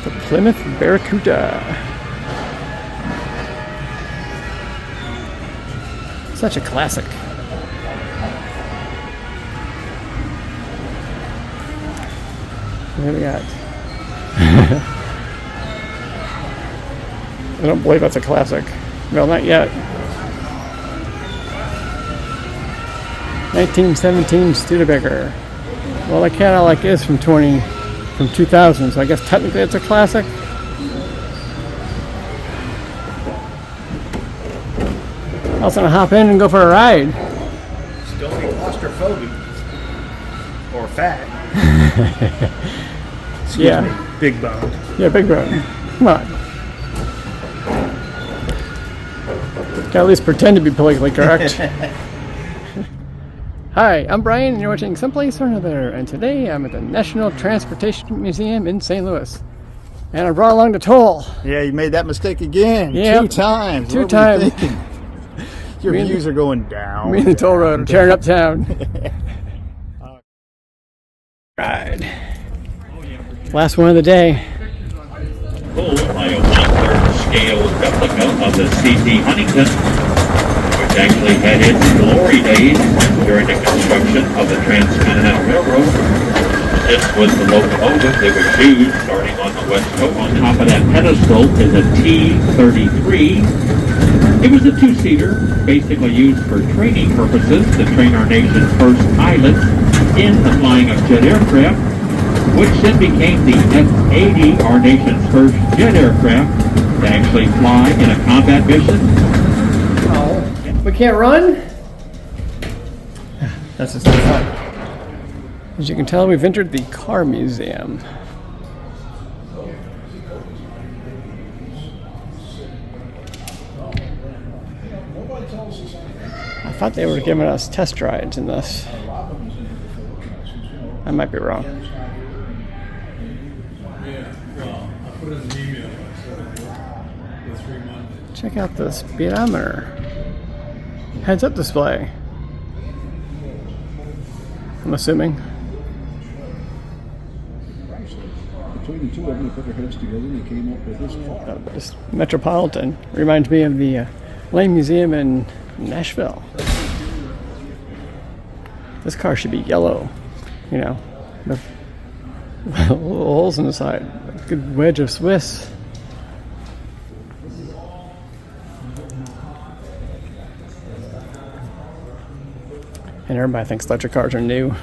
The Plymouth Barracuda. Such a classic. What do we got? I don't believe that's a classic. Well, not yet. 1917 Studebaker. Well, the Cadillac is from 2000, so I guess technically it's a classic. I was gonna hop in and go for a ride. Still be claustrophobic. Or fat. Excuse me, big bone. Yeah, big bone. Come on. Gotta at least pretend to be politically correct. Hi, I'm Brian, and you're watching Someplace or Another, and today I'm at the National Transportation Museum in St. Louis. And I brought along the toll. Yeah, you made that mistake again. Yep. 2 times. Two What were you times. thinking? Your views are going down. Me and the toll road are tearing up town. Ride. Last one of the day. Pulled by a 1/3 scale replica of the C.T. Huntington, which actually had its glory days during the construction of the Transcontinental Railroad. This was the locomotive that was used starting on the West Coast. On top of that pedestal is a T-33. It was a 2-seater, basically used for training purposes to train our nation's first pilots in the flying of jet aircraft, which then became the F-80, our nation's first jet aircraft to actually fly in a combat mission. Oh, we can't run? That's just fun. As you can tell, we've entered the car museum. I thought they were giving us test rides in this. I might be wrong. Check out the speedometer. Heads-up display. I'm assuming. Between the two of them, they put their heads together and they came up with this car. This Metropolitan reminds me of the Lane Museum in Nashville. This car should be yellow, you know, with little holes in the side. A good wedge of Swiss. And everybody thinks electric cars are new.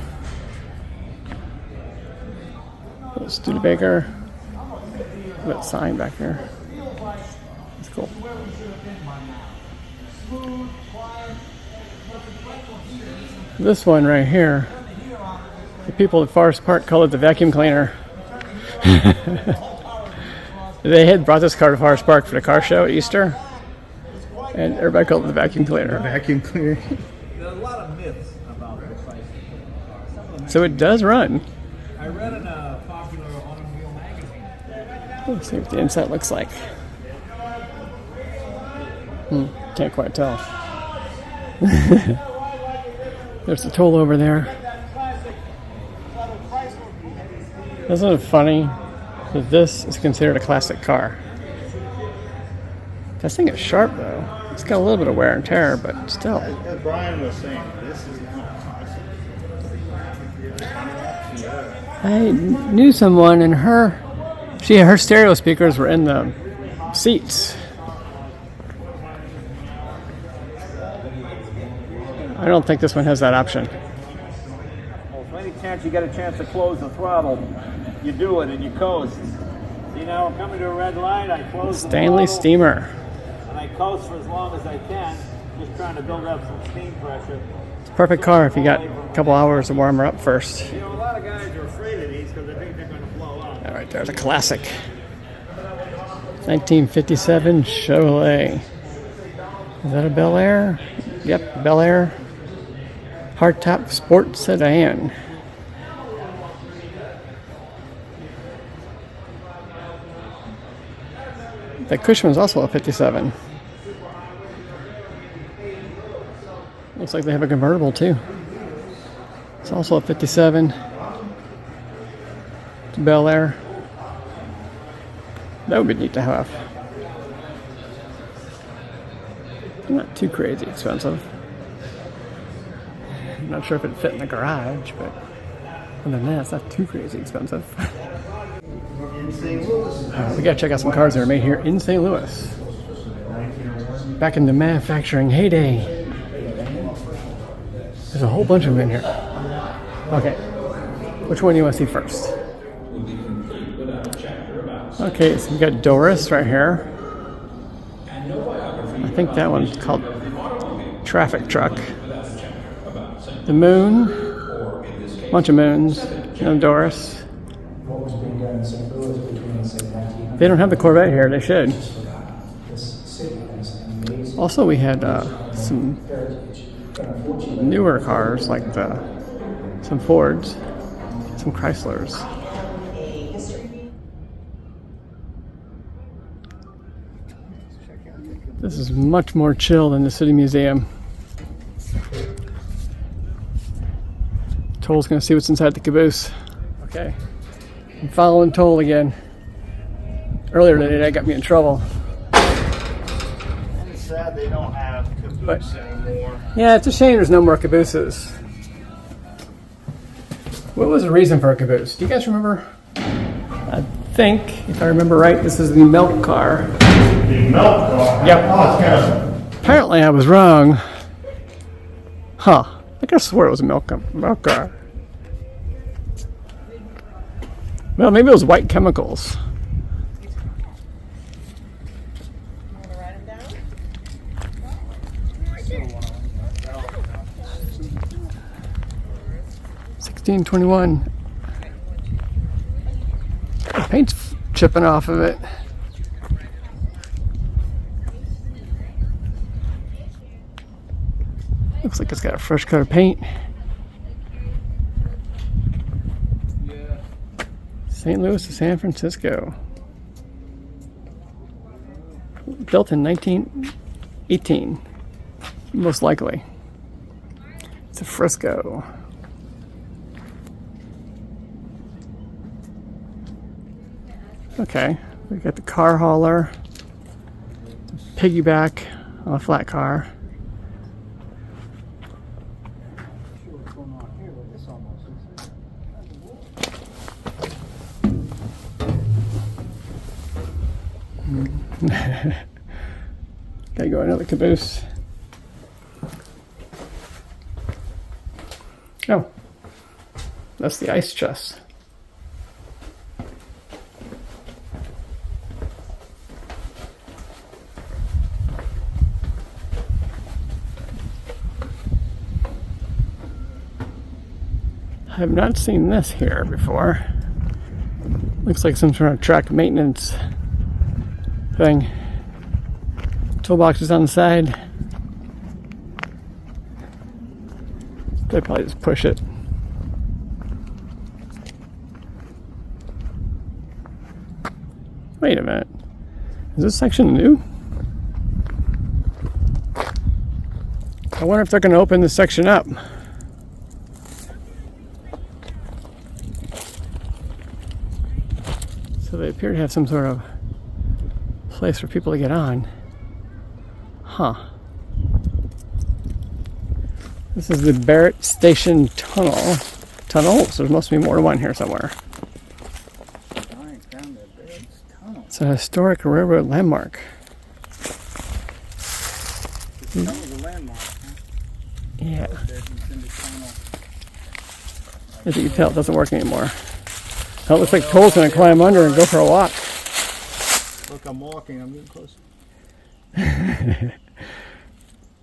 Little Studebaker. That sign back here. That's cool. This one right here, the people at Forest Park call it the vacuum cleaner. They had brought this car to Forest Park for the car show at Easter, and everybody called it the vacuum cleaner. Vacuum cleaner. There's a lot of myths about the bicycle. So it does run. I read in a popular automobile magazine. Let's see what the inside looks like. Can't quite tell. There's the toll over there. Isn't it funny that this is considered a classic car? This thing is sharp though. It's got a little bit of wear and tear, but still. As Brian was saying, this is not a classic. I knew someone and her stereo speakers were in the seats. I don't think this one has that option. Well, if any chance you get a chance to close the throttle, you do it and you coast. See now, I'm coming to a red light, I close the Stanley throttle, Steamer. and I coast for as long as I can, just trying to build up some steam pressure. It's a perfect car if you got a couple hours to warm her up first. You know, a lot of guys are afraid of these because they think they're going to blow up. All right, there's a classic. 1957 Chevrolet. Is that a Bel Air? Yep, Bel Air. Hardtop sport sedan. The Cushman is also a 57. Looks like they have a convertible too. It's also a 57. It's Bel Air. That would be neat to have. Not too crazy expensive. I'm not sure if it'd fit in the garage, but other than that, it's not too crazy expensive. We gotta check out some cars that are made here in St. Louis. Back in the manufacturing heyday. There's a whole bunch of them in here. Okay, which one do you want to see first? Okay, so we got Doris right here. I think that one's called Traffic Truck. The Moon, bunch of moons, Doris. They don't have the Corvette here, they should. Also, we had some newer cars like some Fords, some Chryslers. This is much more chill than the City Museum. Toll's gonna see what's inside the caboose. Okay, I'm following Toll again. Earlier today, that got me in trouble. It's sad they don't have caboose anymore. Yeah, it's a shame there's no more cabooses. What was the reason for a caboose? Do you guys remember? I think, if I remember right, this is the milk car. The milk car? Yep. Oh, it's kind of... Apparently I was wrong. Huh. I could have swore it was a milk car. Well, maybe it was white chemicals. Want to write them down? 1621. The paint's chipping off of it. Looks like it's got a fresh coat of paint. St. Louis to San Francisco. Built in 1918, most likely. It's a Frisco. Okay, we got the car hauler, piggyback on a flat car. Gotta go another caboose. Oh, that's the ice chest. I have not seen this here before. Looks like some sort of track maintenance thing. Toolboxes on the side. They probably just push it. Wait a minute. Is this section new? I wonder if they're going to open this section up. So they appear to have some sort of place for people to get on. Huh. This is the Barrett Station Tunnel. So there must be more than one here somewhere. It's a historic railroad landmark. That was a landmark, huh? Yeah. It's in the tunnel. As you can tell, it doesn't work anymore. Now it looks like Toll's going to climb under and go for a walk. Look, I'm walking. I'm getting close.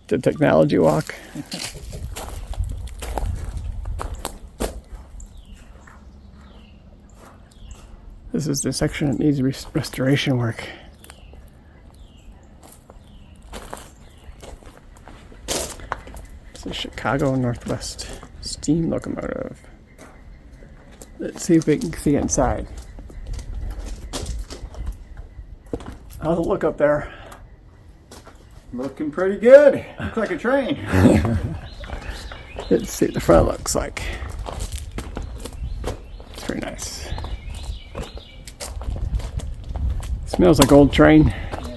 The technology walk. This is the section that needs restoration work. It's a Chicago Northwest steam locomotive. Let's see if we can see inside. How's it look up there? Looking pretty good. Looks like a train. Let's see what the front looks like. It's very nice. Smells like old train.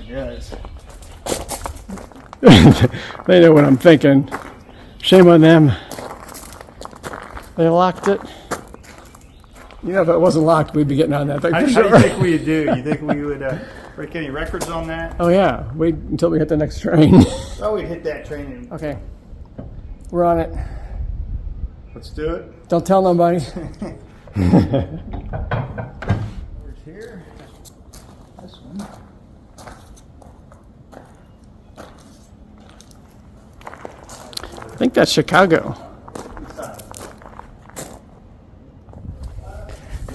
Yeah, it does. They know what I'm thinking. Shame on them. They locked it. You know, if it wasn't locked, we'd be getting on that thing for How do sure. you think we'd do? You think we would break any records on that? Oh yeah, wait until we hit the next train. Oh, we'd hit that train and Okay, we're on it. let's do it. Don't tell nobody. Where's here? This one. I think that's Chicago.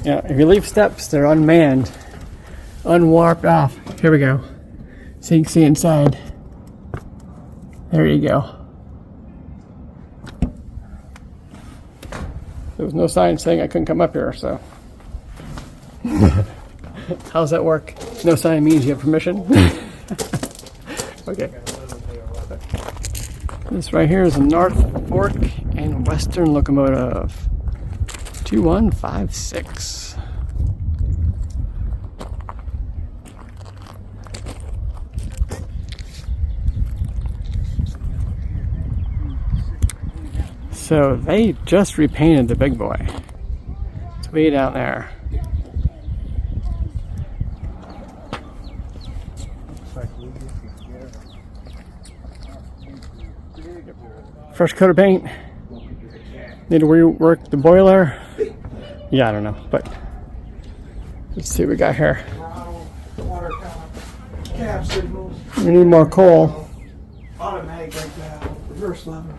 Yeah, if you leave steps, they're unmanned, unwarped off. Here we go. So you can see inside. There you go. There was no sign saying I couldn't come up here, so. How's that work? No sign means you have permission? Okay. This right here is a North Fork and Western locomotive. 2156. So they just repainted the big boy. It's way down there. Fresh coat of paint. Need to rework the boiler. Yeah, I don't know, but let's see what we got here. We need more coal. Automatic like that. Reverse lever.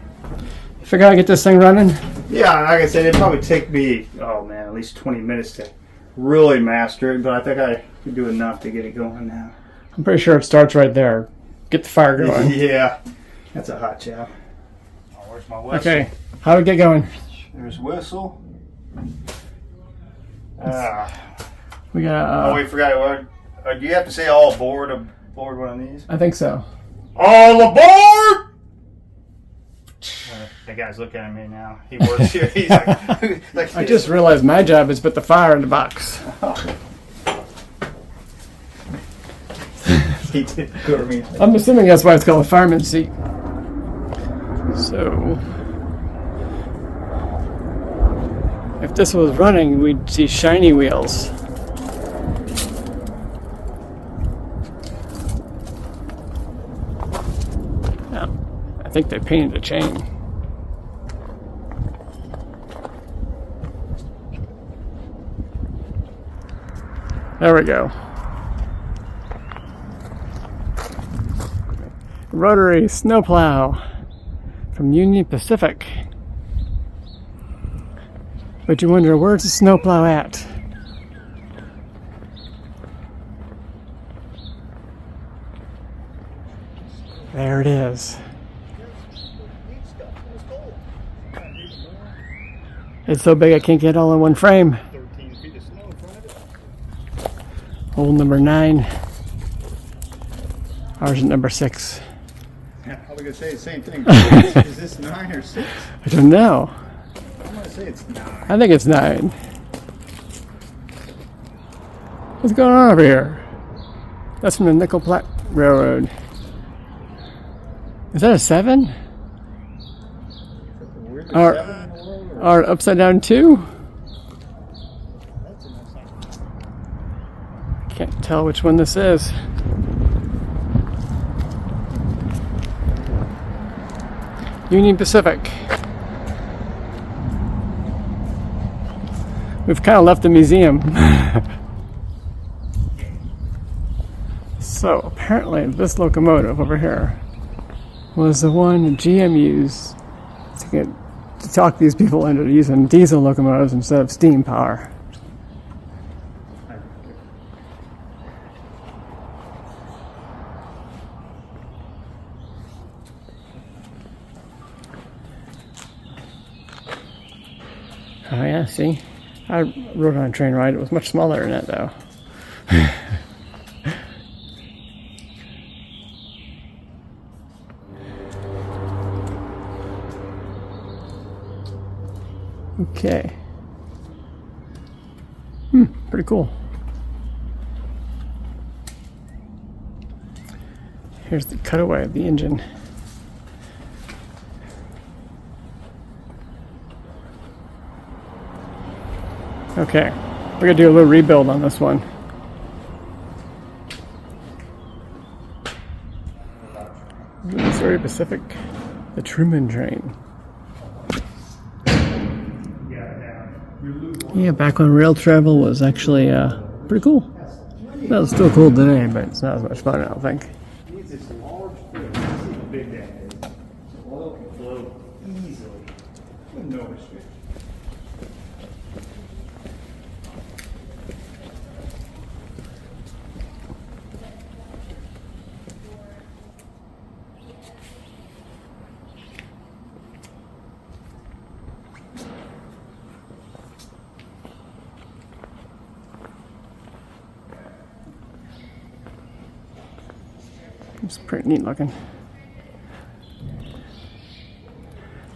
Figure out how to get this thing running. Yeah, like I said, it'd probably take me, oh man, at least 20 minutes to really master it, but I think I could do enough to get it going now. I'm pretty sure it starts right there. Get the fire going. Yeah, that's a hot job. Oh, where's my whistle? Okay, how do we get going? There's whistle. We got. Oh, we forgot. Do you have to say all aboard one of these? I think so. All aboard! The guy's looking at me now. He works here. He's like I just realized my job is put the fire in the box. He did go to me. I'm assuming that's why it's called a fireman's seat. So, if this was running, we'd see shiny wheels. Yeah, I think they painted a chain. There we go. Rotary snowplow from Union Pacific. But you wonder, where's the snowplow at? There it is. It's so big I can't get it all in one frame. 13 feet of snow in front of it. Hole number 9. Ours is number 6. Yeah, I was gonna say the same thing. Is this 9 or 6? I don't know. I'm gonna say it's 9. I think it's 9. What's going on over here? That's from the Nickel Platte Railroad. Is that a 7? We're the Or- 7 in the world, or Or upside down 2? that's a nice thing. Can't tell which one this is. Union Pacific. We've kind of left the museum. So apparently this locomotive over here was the one GM used to talk these people into using diesel locomotives instead of steam power. Oh yeah, see? I rode on a train ride. It was much smaller than that though. Okay. Pretty cool. Here's the cutaway of the engine. Okay, we're gonna do a little rebuild on this one. Missouri Pacific, the Truman train. Yeah, back when rail travel was actually pretty cool. Well, it's still cool today, but it's not as much fun, I don't think. Needs this large fish. This is how big that is. So oil can flow easily with no restriction. It's pretty neat looking.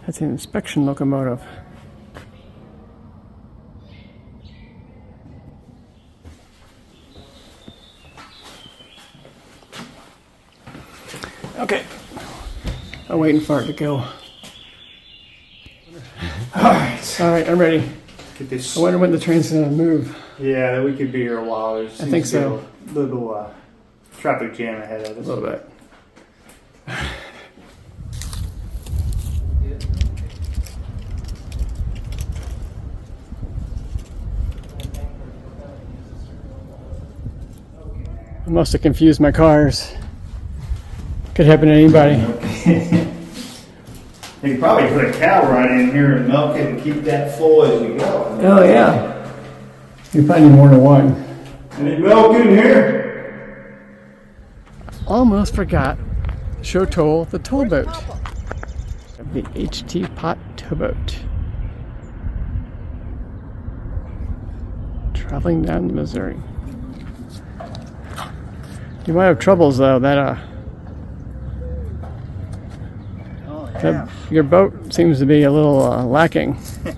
That's an inspection locomotive. Okay. I'm waiting for it to go. Alright. Alright, I'm ready. Get this. I wonder when the train's gonna move. Yeah, that we could be here a while. There seems think to be so. A little traffic jam ahead of A us. little bit. I must have confused my cars. Could happen to anybody. You could probably put a cow right in here and milk it and keep that full as we go. Oh yeah. You probably need more than one. Any milk in here? Almost forgot to show Toll the toll boat. The HT Pot towboat. Traveling down the Missouri. You might have troubles though. That your boat seems to be a little lacking. Am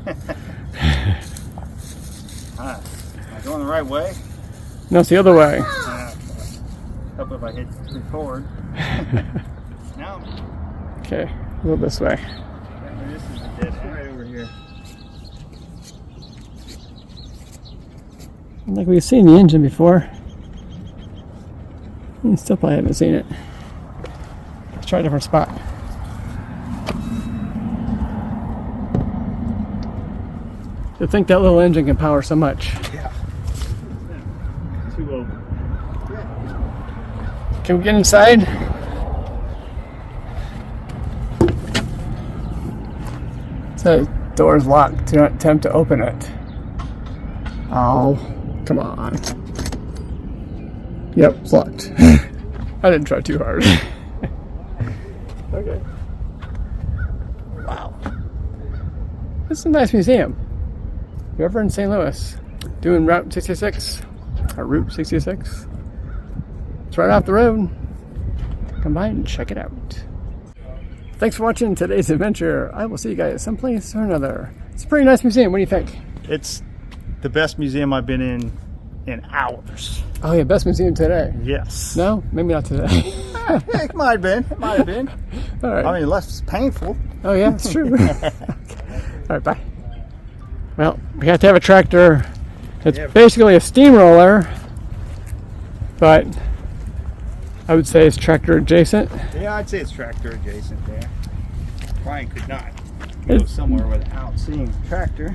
I going the right way? No, it's the other way. Hope if I hit record. Now, Okay, a little this way. this is a dead end right over here. Like we've seen the engine before. And still probably haven't seen it. Let's try a different spot. To think that little engine can power so much. Yeah. Too open. Can we get inside? The door's locked. Do not attempt to open it. Oh, come on. Yep, it's locked. I didn't try too hard. Okay. Wow. This is a nice museum. If you're ever in St. Louis, doing Route 66, or Route 66, it's right off the road. Come by and check it out. Thanks for watching today's adventure. I will see you guys someplace or another. It's a pretty nice museum. What do you think? It's the best museum I've been in hours. Oh yeah, best museum today. Yes. No, maybe not today. It might have been. It might have been. All right. I mean, less painful. Oh yeah, it's true. All right, bye. Well, we have to have a tractor. It's basically a steamroller, but I would say it's tractor adjacent. Yeah, I'd say it's tractor adjacent there. Brian could not go somewhere without seeing tractor.